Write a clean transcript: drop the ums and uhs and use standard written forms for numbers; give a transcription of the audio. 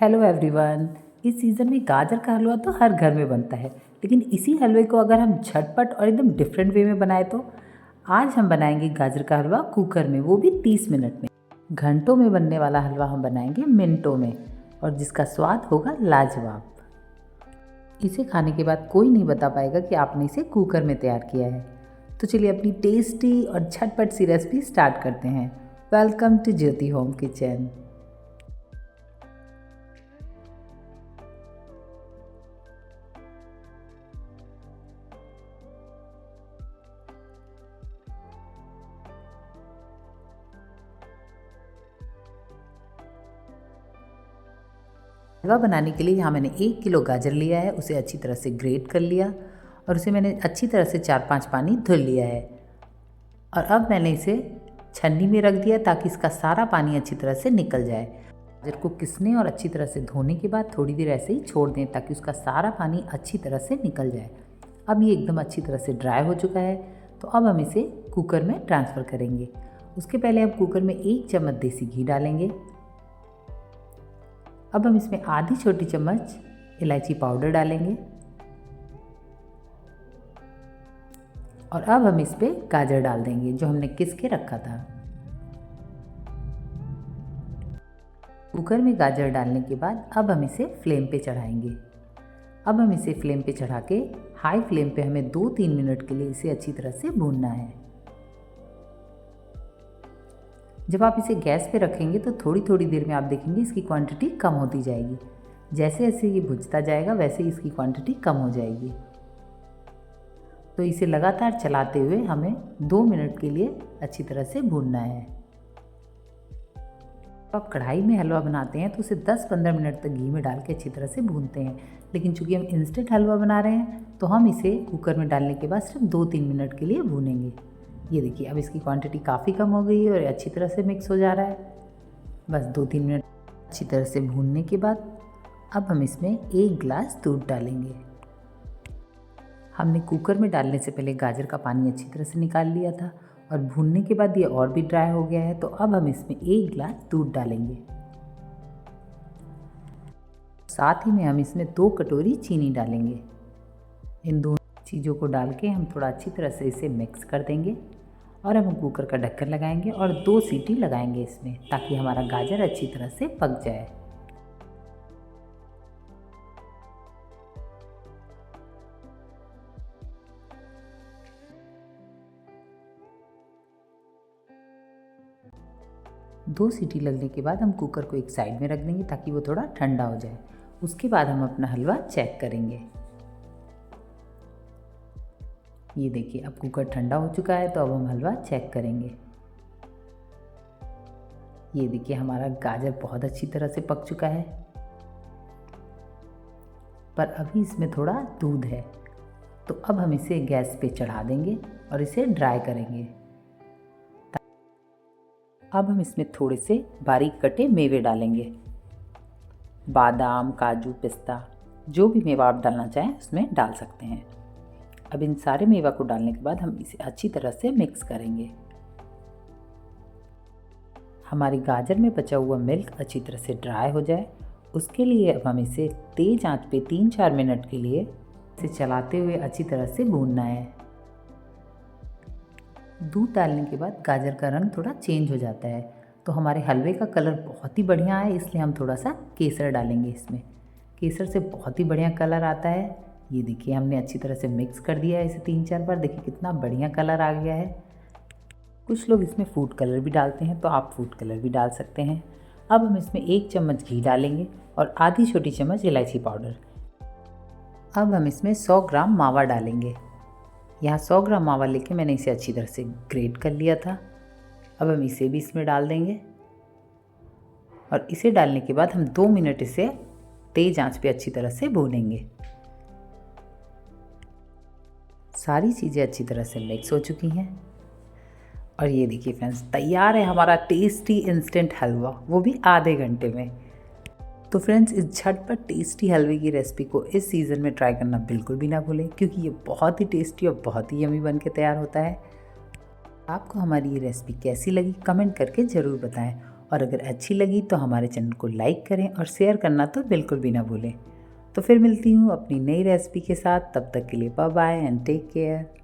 Hello everyone. इस season में गाजर का हलवा तो हर घर में बनता है, लेकिन इसी हलवे को अगर हम झटपट और एकदम डिफरेंट वे में बनाए तो आज हम बनाएंगे गाजर का हलवा कुकर में, वो भी 30 मिनट में। घंटों में बनने वाला हलवा हम बनाएंगे मिनटों में, और जिसका स्वाद होगा लाजवाब। इसे खाने के बाद कोई नहीं बता पाएगा कि आपने इसे कुकर में तैयार किया है। तो चलिए अपनी टेस्टी और झटपट सी रेसिपी स्टार्ट करते हैं। Welcome to Jyoti home kitchen. Halwa बनाने के लिए यहाँ मैंने 1 किलो गाजर लिया है, उसे अच्छी तरह से ग्रेट कर लिया और उसे मैंने अच्छी तरह से 4-5 पानी धुल लिया है। और अब मैंने इसे छन्नी में रख दिया ताकि इसका सारा पानी अच्छी तरह से निकल जाए। गाजर को किसने और अच्छी तरह से धोने के बाद थोड़ी देर ऐसे ही छोड़ दें ताकि उसका सारा पानी अच्छी तरह से निकल जाए। अब ये एकदम अच्छी तरह से ड्राई हो चुका है, तो अब हम इसे कुकर में ट्रांसफ़र करेंगे। उसके पहले हम कुकर में 1 चम्मच देसी घी डालेंगे। अब हम इसमें आधी छोटी चम्मच इलायची पाउडर डालेंगे और अब हम इस पर गाजर डाल देंगे जो हमने किस के रखा था। कुकर में गाजर डालने के बाद अब हम इसे फ्लेम पे चढ़ाएंगे। अब हम इसे फ्लेम पे चढ़ा के हाई फ्लेम पे हमें 2-3 मिनट के लिए इसे अच्छी तरह से भूनना है। जब आप इसे गैस पे रखेंगे तो थोड़ी थोड़ी देर में आप देखेंगे इसकी क्वांटिटी कम होती जाएगी। जैसे जैसे ये भुजता जाएगा वैसे ही इसकी क्वांटिटी कम हो जाएगी। तो इसे लगातार चलाते हुए हमें 2 मिनट के लिए अच्छी तरह से भूनना है। आप कढ़ाई में हलवा बनाते हैं तो उसे 10-15 मिनट तक घी में डाल के अच्छी तरह से भूनते हैं, लेकिन चूंकि हम इंस्टेंट हलवा बना रहे हैं तो हम इसे कुकर में डालने के बाद सिर्फ 2-3 मिनट के लिए भूनेंगे। ये देखिए अब इसकी क्वांटिटी काफ़ी कम हो गई है और अच्छी तरह से मिक्स हो जा रहा है। बस 2-3 मिनट अच्छी तरह से भूनने के बाद अब हम इसमें 1 गिलास दूध डालेंगे। हमने कुकर में डालने से पहले गाजर का पानी अच्छी तरह से निकाल लिया था और भूनने के बाद ये और भी ड्राई हो गया है, तो अब हम इसमें 1 गिलास दूध डालेंगे। साथ ही में हम इसमें 2 कटोरी चीनी डालेंगे। इन दोनों चीज़ों को डाल के हम थोड़ा अच्छी तरह से इसे मिक्स कर देंगे और हम कुकर का ढक्कन लगाएंगे और 2 सीटी लगाएंगे इसमें, ताकि हमारा गाजर अच्छी तरह से पक जाए। दो सीटी लगने के बाद हम कुकर को एक साइड में रख देंगे ताकि वो थोड़ा ठंडा हो जाए। उसके बाद हम अपना हलवा चेक करेंगे। ये देखिए अब कुकर ठंडा हो चुका है, तो अब हम हलवा चेक करेंगे। ये देखिए हमारा गाजर बहुत अच्छी तरह से पक चुका है, पर अभी इसमें थोड़ा दूध है, तो अब हम इसे गैस पे चढ़ा देंगे और इसे ड्राई करेंगे। अब हम इसमें थोड़े से बारीक कटे मेवे डालेंगे। बादाम, काजू, पिस्ता, जो भी मेवा आप डालना चाहें उसमें डाल सकते हैं। अब इन सारे मेवा को डालने के बाद हम इसे अच्छी तरह से मिक्स करेंगे। हमारी गाजर में बचा हुआ मिल्क अच्छी तरह से ड्राई हो जाए, उसके लिए अब हम इसे तेज़ आंच पे 3-4 मिनट के लिए इसे चलाते हुए अच्छी तरह से भूनना है। दूध डालने के बाद गाजर का रंग थोड़ा चेंज हो जाता है, तो हमारे हलवे का कलर बहुत ही बढ़िया है, इसलिए हम थोड़ा सा केसर डालेंगे इसमें। केसर से बहुत ही बढ़िया कलर आता है। ये देखिए हमने अच्छी तरह से मिक्स कर दिया है इसे 3-4 बार। देखिए कितना बढ़िया कलर आ गया है। कुछ लोग इसमें फूड कलर भी डालते हैं, तो आप फूड कलर भी डाल सकते हैं। अब हम इसमें 1 चम्मच घी डालेंगे और आधी छोटी चम्मच इलायची पाउडर। अब हम इसमें 100 ग्राम मावा डालेंगे। यहाँ 100 ग्राम मावा लेके मैंने इसे अच्छी तरह से ग्रेट कर लिया था। अब हम इसे भी इसमें डाल देंगे और इसे डालने के बाद हम 2 मिनट इसे तेज़ आंच पे अच्छी तरह से भूनेंगे। सारी चीज़ें अच्छी तरह से मिक्स हो चुकी हैं और ये देखिए फ्रेंड्स तैयार है हमारा टेस्टी इंस्टेंट हलवा, वो भी आधे घंटे में। तो फ्रेंड्स इस झटपट टेस्टी हलवे की रेसिपी को इस सीज़न में ट्राई करना बिल्कुल भी ना भूलें, क्योंकि ये बहुत ही टेस्टी और बहुत ही यमी बन के तैयार होता है। आपको हमारी ये रेसिपी कैसी लगी कमेंट करके ज़रूर बताएं और अगर अच्छी लगी तो हमारे चैनल को लाइक करें और शेयर करना तो बिल्कुल भी ना भूलें। तो फिर मिलती हूँ अपनी नई रेसिपी के साथ, तब तक के लिए bye bye and take care.